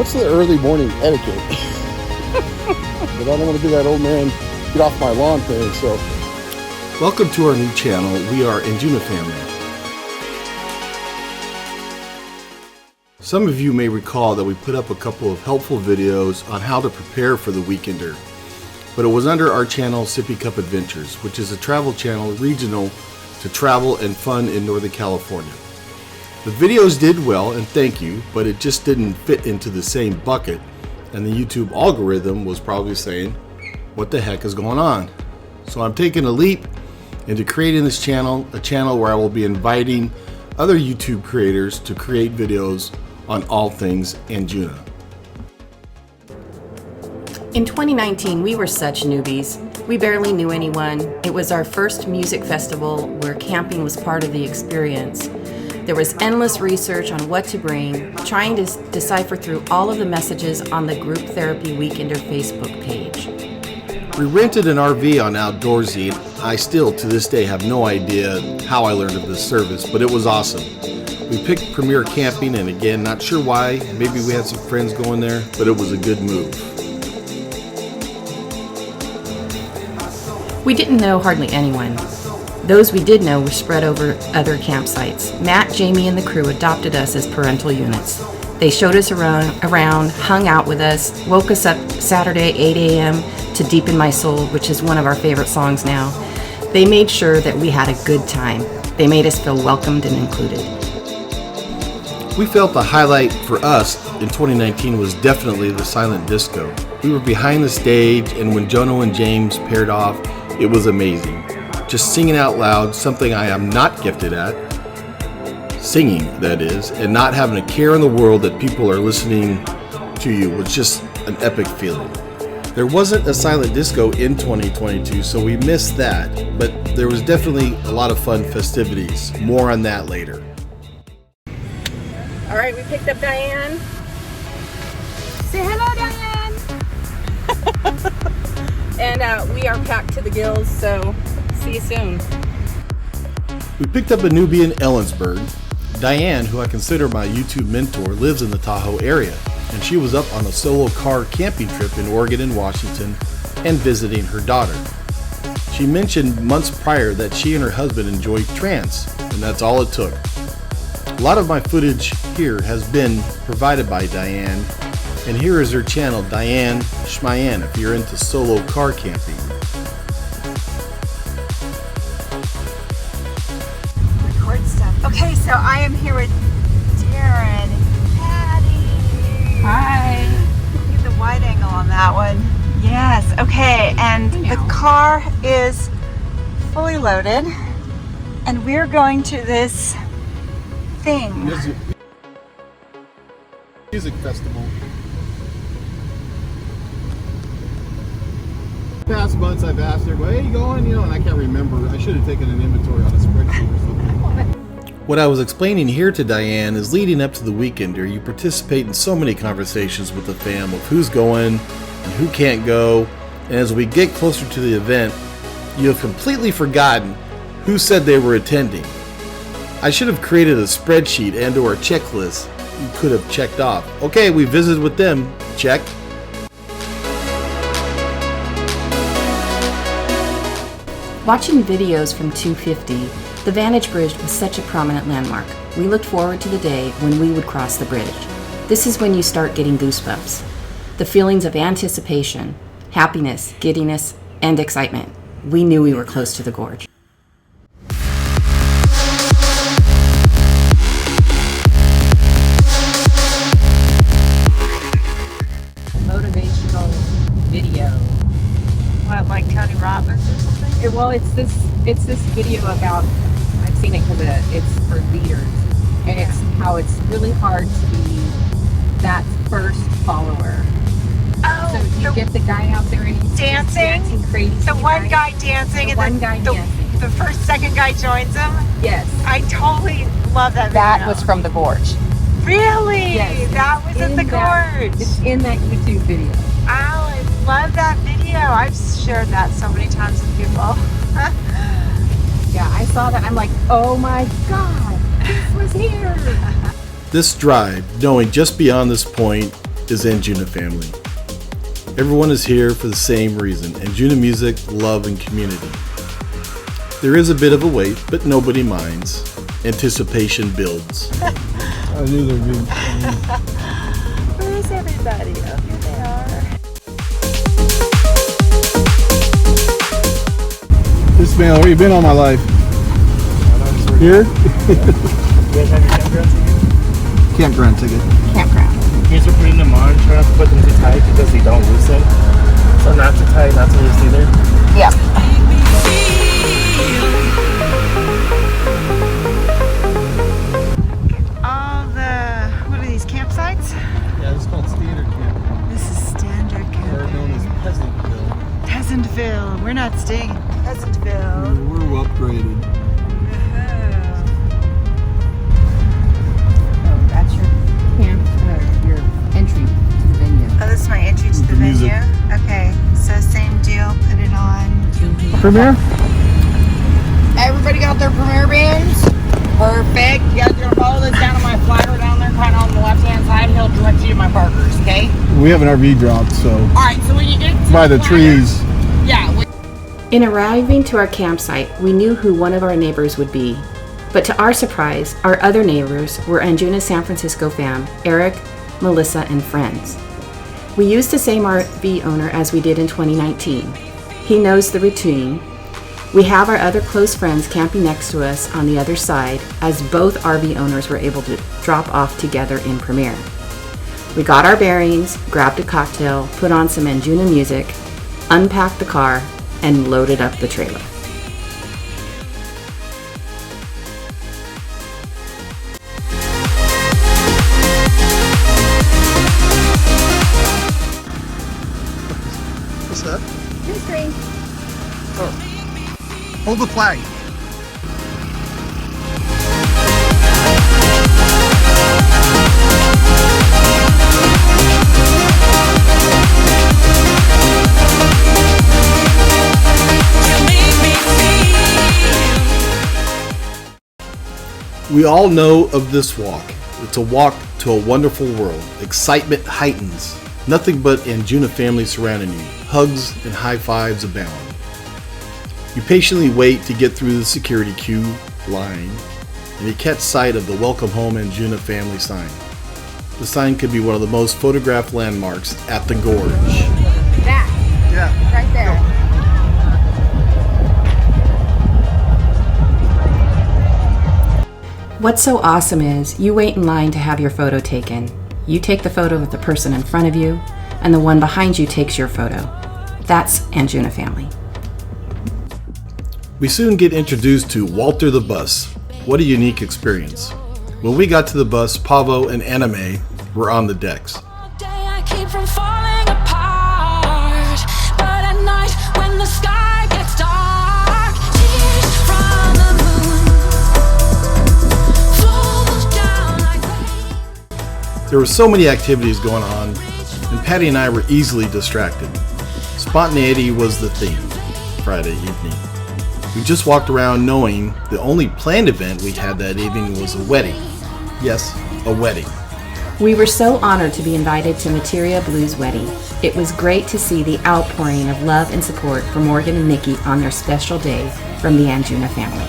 what's the early morning etiquette? But I don't want to be that old man, get off my lawn thing, so. Welcome to our new channel, We ARE Anjunafamily. Some of you may recall that we put up a couple of helpful videos on how to prepare for the Weekender, but it was under our channel Sippy Cup Adventures, which is a travel channel regional to travel and fun in Northern California. The videos did well, and thank you, but it just didn't fit into the same bucket, and the YouTube algorithm was probably saying, what the heck is going on? So I'm taking a leap into creating this channel, a channel where I will be inviting other YouTube creators to create videos on all things Anjuna. In 2019, we were such newbies. We barely knew anyone. It was our first music festival where camping was part of the experience. There was endless research on what to bring, trying to decipher through all of the messages on the Group Therapy Weekender Facebook page. We rented an RV on Outdoorsy, and I still to this day have no idea how I learned of this service, but it was awesome. We picked Premier Camping, and again, not sure why, maybe we had some friends going there, but it was a good move. We didn't know hardly anyone. Those we did know were spread over other campsites. Matt, Jamie, and the crew adopted us as parental units. They showed us around, hung out with us, woke us up Saturday 8 a.m. to Deep in My Soul, which is one of our favorite songs now. They made sure that we had a good time. They made us feel welcomed and included. We felt the highlight for us in 2019 was definitely the silent disco. We were behind the stage, and when Jono and James paired off, it was amazing. Just singing out loud, something I am not gifted at, singing that is, and not having a care in the world that people are listening to you was just an epic feeling. There wasn't a silent disco in 2022, so we missed that, but there was definitely a lot of fun festivities. More on that later. All right, we picked up Diane. Say hello, Diane! And we are packed to the gills, so see you soon. We picked up a newbie in Ellensburg. Diane, who I consider my YouTube mentor, lives in the Tahoe area, and she was up on a solo car camping trip in Oregon and Washington and visiting her daughter. She mentioned months prior that she and her husband enjoyed trance, and that's all it took. A lot of my footage here has been provided by Diane, and here is her channel, Diane Schmayan, if you're into solo car camping. Record stuff. Okay, so I am here with Darren and Patty. Hi. Get the wide angle on that one. Yes, okay, and the car is fully loaded, and we're going to this thing. Music festival. Past months I've asked her, where are you going? You know, and I can't remember. I should have taken an inventory on a spreadsheet or something. What I was explaining here to Diane is leading up to the Weekender, you participate in so many conversations with the fam of who's going and who can't go. And as we get closer to the event, you have completely forgotten who said they were attending. I should have created a spreadsheet and or a checklist you could have checked off. Okay, we visited with them. Check. Watching videos from 250, the Vantage Bridge was such a prominent landmark. We looked forward to the day when we would cross the bridge. This is when you start getting goosebumps. The feelings of anticipation, happiness, giddiness, and excitement. We knew we were close to the gorge. Motivational video. What, like Tony Robbins or something? Well, it's this video about, I've seen it because it's for leaders, and it's how it's really hard to be that first follower. Oh, So you get the guy out there and he's dancing crazy. the one guy dancing, The and one then guy dancing. the second guy joins him. Yes. I totally love that video. That was from the Gorge. Really? Yes. That was at the Gorge. It's in that YouTube video. Oh, I love that video. I've shared that so many times with people. Yeah, I saw that. I'm like, oh my God, this was here. This drive, knowing just beyond this point is Anjunafamily. Everyone is here for the same reason: Anjuna music, love, and community. There is a bit of a wait, but nobody minds. Anticipation builds. I knew there'd be. Where's everybody? Oh, here they are. This man, where you been all my life? Here? You guys have your campground ticket? Campground ticket. Campground. You guys are putting them on, try not to put them too tight because they don't loosen. So not too tight, not too loose either. Yep. All the, what are these, campsites? Yeah, this is called Standard Camp, This is standard or known as camping. Peasantville. Peasantville. We're not staying in Peasantville. We're upgraded. Oh, that's your your entry to the venue. Oh, this is my entry to the venue? music. Okay, so same deal, put it on. Premiere? Everybody got their Premier bands? Perfect. You guys gonna follow this down on my flyer down there, kind of on the left-hand side. He'll direct you to my burgers, okay? We have an RV dropped, so All right, so when you get to by the flyer- trees. Yeah. In arriving to our campsite, we knew who one of our neighbors would be. But to our surprise, our other neighbors were Anjuna San Francisco fam, Eric, Melissa, and friends. We used the same RV owner as we did in 2019. He knows the routine. We have our other close friends camping next to us on the other side, as both RV owners were able to drop off together in Premier. We got our bearings, grabbed a cocktail, put on some Anjuna music, unpacked the car, and loaded up the trailer. What's that? Oh. Hold the flag. We all know of this walk. It's a walk to a wonderful world. Excitement heightens. Nothing but Anjunafamily surrounding you. Hugs and high fives abound. You patiently wait to get through the security queue line, and you catch sight of the Welcome Home Anjunafamily sign. The sign could be one of the most photographed landmarks at the Gorge. That. Yeah. Right there. What's so awesome is you wait in line to have your photo taken. You take the photo with the person in front of you, and the one behind you takes your photo. That's Anjunafamily. We soon get introduced to Walter the Bus. What a unique experience. When we got to the bus, Pavo and Anime were on the decks. Day I keep from falling apart, but at night when the sky gets dark, tears from the moon fall down like rain. There were so many activities going on, and Patty and I were easily distracted. Spontaneity was the theme Friday evening. We just walked around knowing the only planned event we had that evening was a wedding. Yes, a wedding. We were so honored to be invited to Materia Blue's wedding. It was great to see the outpouring of love and support for Morgan and Nikki on their special day from the Anjuna family.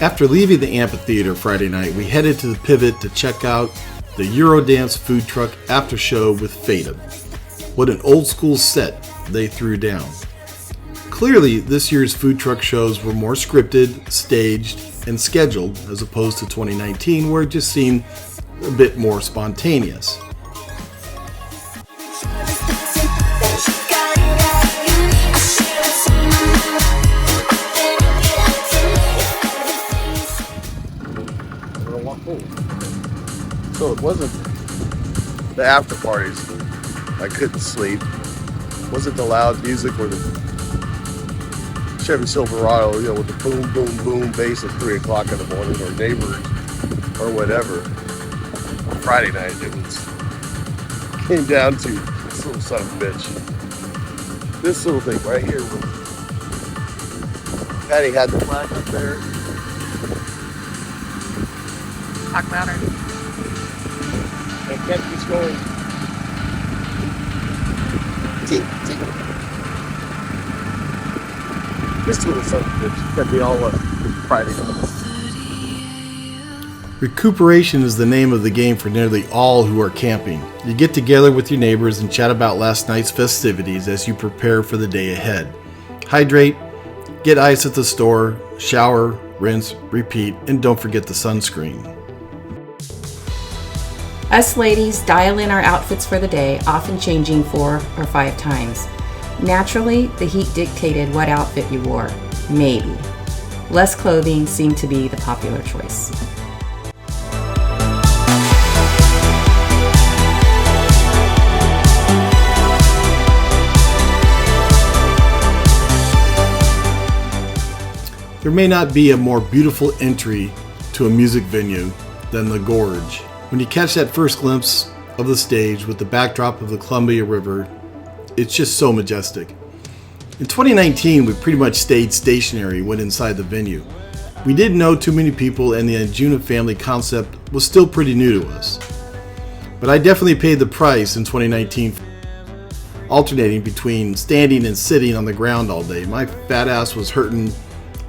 After leaving the amphitheater Friday night, we headed to the Pivot to check out the Eurodance food truck after show with Fatum. What an old school set they threw down. Clearly, this year's food truck shows were more scripted, staged, and scheduled as opposed to 2019, where it just seemed a bit more spontaneous. So it wasn't the after parties. I couldn't sleep. It wasn't the loud music or the Chevy Silverado, with the boom, boom, boom bass at 3 o'clock in the morning, or Neighbors, or whatever. Friday night, it was came down to this little son of a bitch. This little thing right here. Patty had the flag up there. Talk louder. And kept us going. This little son of a bitch got me all up Friday night. Recuperation is the name of the game for nearly all who are camping. You get together with your neighbors and chat about last night's festivities as you prepare for the day ahead. Hydrate, get ice at the store, shower, rinse, repeat, and don't forget the sunscreen. Us ladies dial in our outfits for the day, often changing 4 or 5 times. Naturally, the heat dictated what outfit you wore. Maybe. Less clothing seemed to be the popular choice. There may not be a more beautiful entry to a music venue than the Gorge. When you catch that first glimpse of the stage with the backdrop of the Columbia River, it's just so majestic. In 2019, we pretty much stayed stationary when inside the venue. We didn't know too many people and the Anjunafamily concept was still pretty new to us. But I definitely paid the price in 2019, alternating between standing and sitting on the ground all day. My fat ass was hurting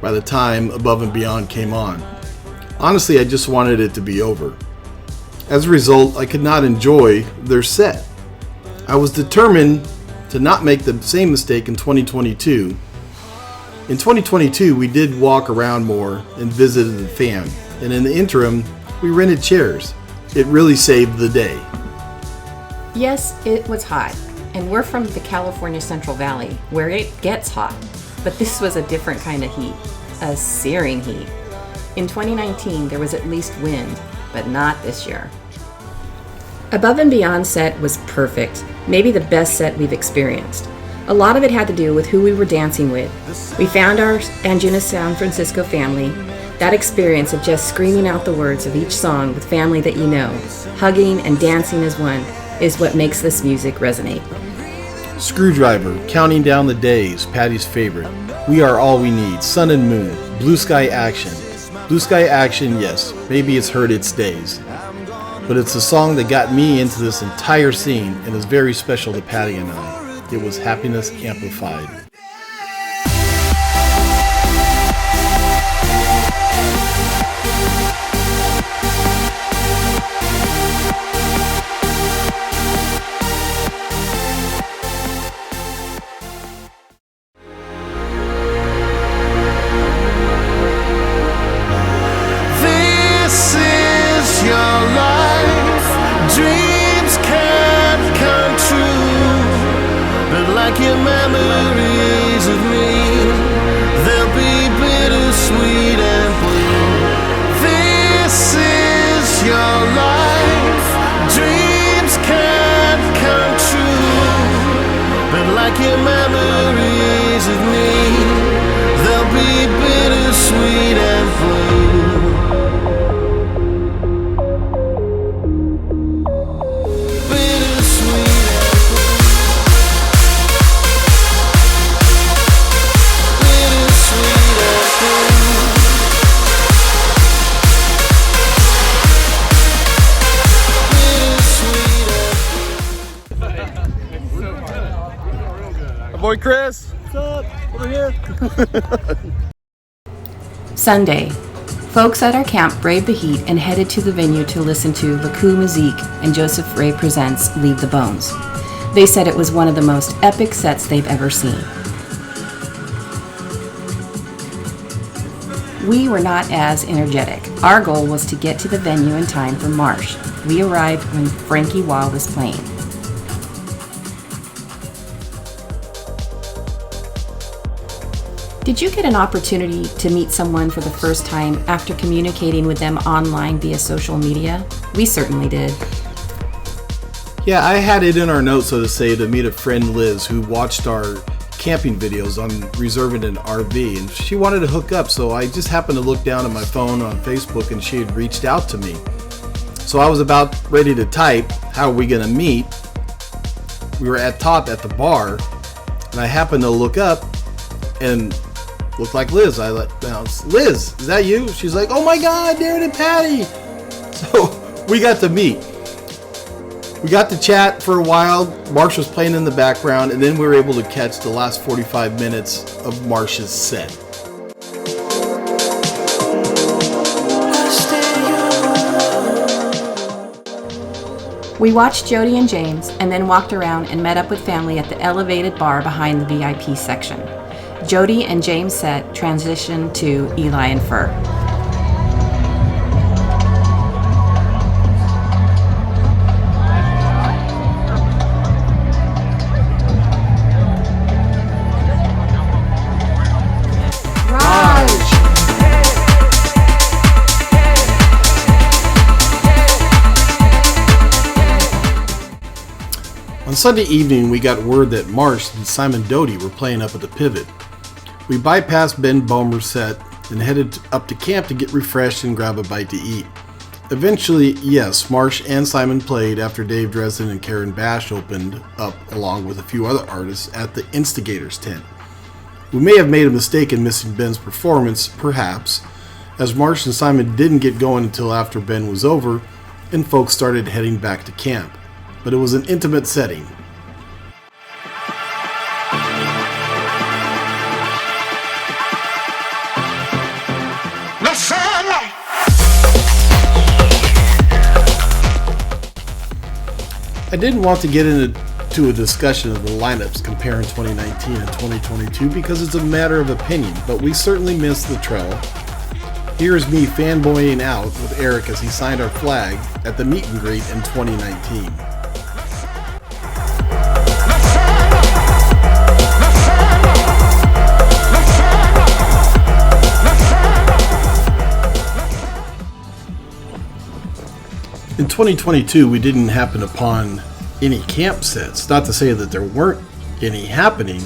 by the time Above and Beyond came on. Honestly, I just wanted it to be over. As a result, I could not enjoy their set. I was determined to not make the same mistake in 2022. In 2022, we did walk around more and visited the fam, and in the interim, we rented chairs. It really saved the day. Yes, it was hot, and we're from the California Central Valley, where it gets hot. But this was a different kind of heat, a searing heat. In 2019, there was at least wind, but not this year. Above and Beyond set was perfect, maybe the best set we've experienced. A lot of it had to do with who we were dancing with. We found our Anjuna San Francisco family. That experience of just screaming out the words of each song with family that you know, hugging and dancing as one, is what makes this music resonate. Screwdriver, Counting Down the Days, Patty's favorite. We Are All We Need, Sun and Moon, Blue Sky Action. Blue Sky Action, yes, maybe it's heard its days. But it's the song that got me into this entire scene and is very special to Patty and I. It was Happiness Amplified. This is your life. Dreams can't come true, but like your memories of me, they'll be bittersweet and blue. This is your life. Dreams can't come true, but like your memories of me, they'll be bittersweet and blue. Boy Chris, what's up? Over here. Sunday. Folks at our camp braved the heat and headed to the venue to listen to La Coup Musique and Joseph Ray Presents Leave the Bones. They said it was one of the most epic sets they've ever seen. We were not as energetic. Our goal was to get to the venue in time for Marsh. We arrived when Frankie Wah was playing. Did you get an opportunity to meet someone for the first time after communicating with them online via social media? We certainly did. Yeah, I had it in our notes, so to say, to meet a friend, Liz, who watched our camping videos on reserving an RV, and she wanted to hook up, so I just happened to look down at my phone on Facebook and she had reached out to me. So I was about ready to type, how are we going to meet? we were at top at the bar, and I happened to look up and looked like Liz. I let Liz, is that you? She's like, oh my God, Darren and Patty. So we got to meet. We got to chat for a while. Marsh was playing in the background, and then we were able to catch the last 45 minutes of Marsh's set. We watched Jody and James and then walked around and met up with family at the elevated bar behind the VIP section. Jody and James' set transitioned to Eli and Fur. On Sunday evening, we got word that Marsh and Simon Doty were playing up at the Pivot. We bypassed Ben Bomer's set and headed up to camp to get refreshed and grab a bite to eat. Eventually, yes, Marsh and Simon played after Dave Dresden and Karen Bash opened up along with a few other artists at the Instigators tent. We may have made a mistake in missing Ben's performance, perhaps, as Marsh and Simon didn't get going until after Ben was over and folks started heading back to camp. But it was an intimate setting. I didn't want to get into a discussion of the lineups comparing 2019 and 2022 because it's a matter of opinion, but we certainly missed the trail. Here's me fanboying out with Eric as he signed our flag at the meet and greet in 2019. In 2022, we didn't happen upon any camp sets. Not to say that there weren't any happening.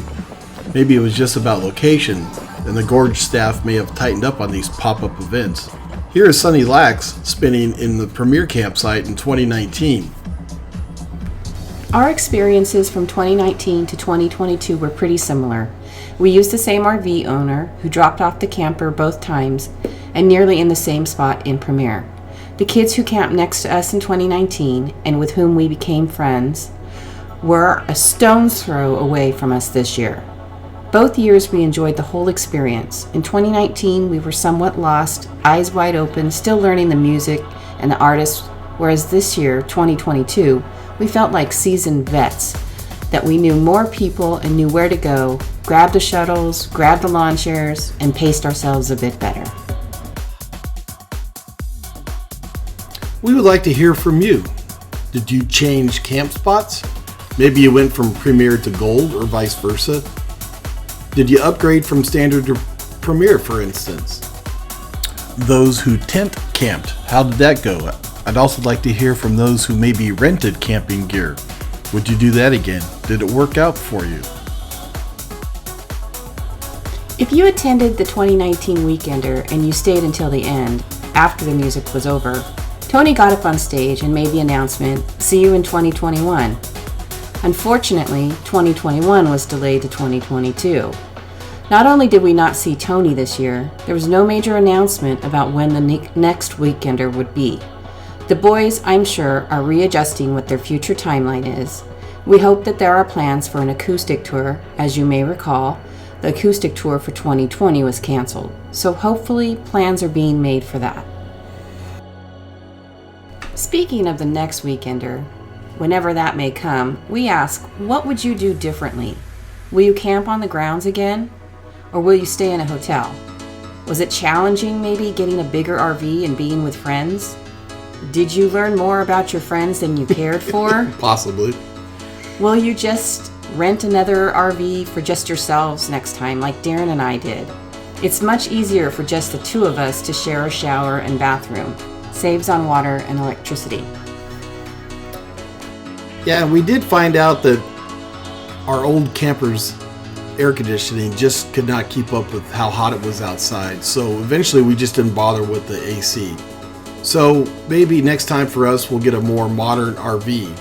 Maybe it was just about location, and the Gorge staff may have tightened up on these pop-up events. Here is Sunny Lax spinning in the premier campsite in 2019. Our experiences from 2019 to 2022 were pretty similar. We used the same RV owner who dropped off the camper both times and nearly in the same spot in Premier. The kids who camped next to us in 2019 and with whom we became friends were a stone's throw away from us this year. Both years we enjoyed the whole experience. In 2019 we were somewhat lost, eyes wide open, still learning the music and the artists, whereas this year, 2022, we felt like seasoned vets, that we knew more people and knew where to go, grabbed the shuttles, grabbed the lawn chairs, and paced ourselves a bit better. We would like to hear from you. Did you change camp spots? Maybe you went from Premier to Gold or vice versa. Did you upgrade from Standard to Premier, for instance? Those who tent camped, how did that go? I'd also like to hear from those who maybe rented camping gear. Would you do that again? Did it work out for you? If you attended the 2019 Weekender and you stayed until the end, after the music was over, Tony got up on stage and made the announcement, "See you in 2021." Unfortunately, 2021 was delayed to 2022. Not only did we not see Tony this year, there was no major announcement about when the next Weekender would be. The boys, I'm sure, are readjusting what their future timeline is. We hope that there are plans for an acoustic tour. As you may recall, the acoustic tour for 2020 was canceled, so hopefully plans are being made for that. Speaking of the next Weekender, whenever that may come, we ask, what would you do differently? Will you camp on the grounds again? Or will you stay in a hotel? Was it challenging maybe getting a bigger RV and being with friends? Did you learn more about your friends than you cared for? Possibly. Will you just rent another RV for just yourselves next time like Darren and I did? It's much easier for just the two of us to share a shower and bathroom. Saves on water and electricity. Yeah, we did find out that our old camper's air conditioning just could not keep up with how hot it was outside. So eventually we just didn't bother with the AC. So maybe next time for us we'll get a more modern RV.